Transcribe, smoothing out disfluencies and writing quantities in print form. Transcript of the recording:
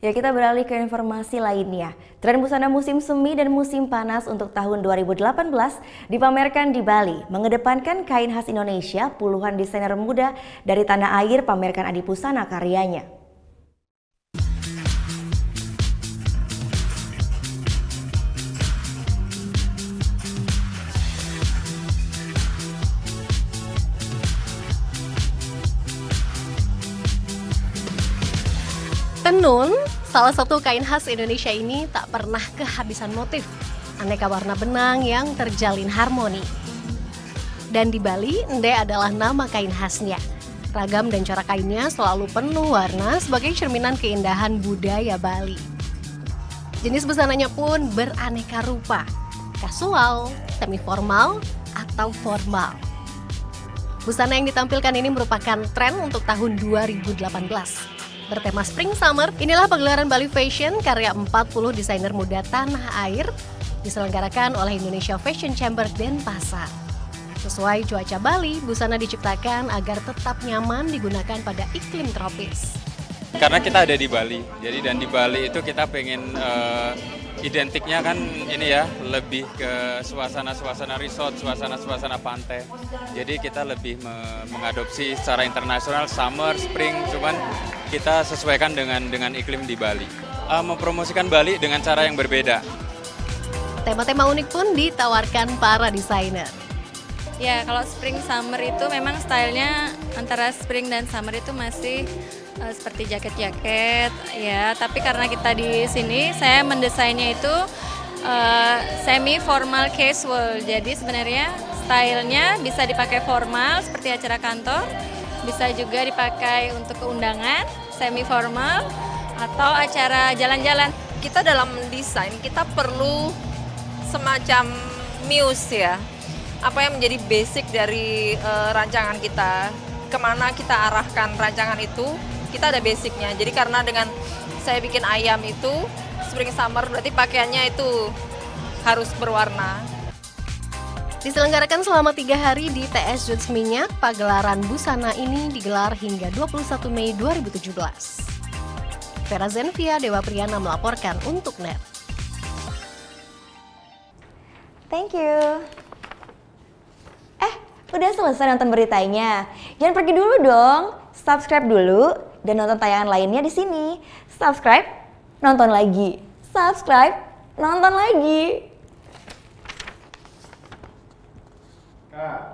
Ya, kita beralih ke informasi lainnya. Tren busana musim semi dan musim panas untuk tahun 2018 dipamerkan di Bali. Mengedepankan kain khas Indonesia, puluhan desainer muda dari tanah air pamerkan adi busana karyanya. Tenun, salah satu kain khas Indonesia ini tak pernah kehabisan motif. Aneka warna benang yang terjalin harmoni. Dan di Bali, ende adalah nama kain khasnya. Ragam dan cara kainnya selalu penuh warna sebagai cerminan keindahan budaya Bali. Jenis busananya pun beraneka rupa, kasual, semi formal, atau formal. Busana yang ditampilkan ini merupakan tren untuk tahun 2018. Bertema Spring Summer, inilah pagelaran Bali Fashion karya 40 desainer muda tanah air diselenggarakan oleh Indonesia Fashion Chamber Denpasar. Sesuai cuaca Bali, busana diciptakan agar tetap nyaman digunakan pada iklim tropis. Karena kita ada di Bali, dan di Bali itu kita pengen identiknya kan ini ya, lebih ke suasana-suasana resort, suasana-suasana pantai. Jadi kita lebih mengadopsi secara internasional summer, spring, cuman kita sesuaikan dengan iklim di Bali. Mempromosikan Bali dengan cara yang berbeda. Tema-tema unik pun ditawarkan para desainer. Ya, kalau spring summer itu memang stylenya antara spring dan summer itu masih seperti jaket-jaket ya, tapi karena kita di sini saya mendesainnya itu semi formal casual. Jadi sebenarnya stylenya bisa dipakai formal seperti acara kantor, bisa juga dipakai untuk keundangan semi formal atau acara jalan-jalan. Kita dalam mendesain kita perlu semacam muse ya, apa yang menjadi basic dari rancangan kita, kemana kita arahkan rancangan itu, kita ada basicnya. Jadi karena dengan saya bikin ayam itu spring summer, berarti pakaiannya itu harus berwarna. Diselenggarakan selama 3 hari di TS Jouts Minyak, pagelaran busana ini digelar hingga 21 Mei 2017. Vera Zenvia, Dewa Priyana melaporkan untuk NET. Thank you. Udah selesai nonton beritanya? Jangan pergi dulu dong. Subscribe dulu dan nonton tayangan lainnya di sini. Subscribe, nonton lagi. Subscribe, nonton lagi. Kak.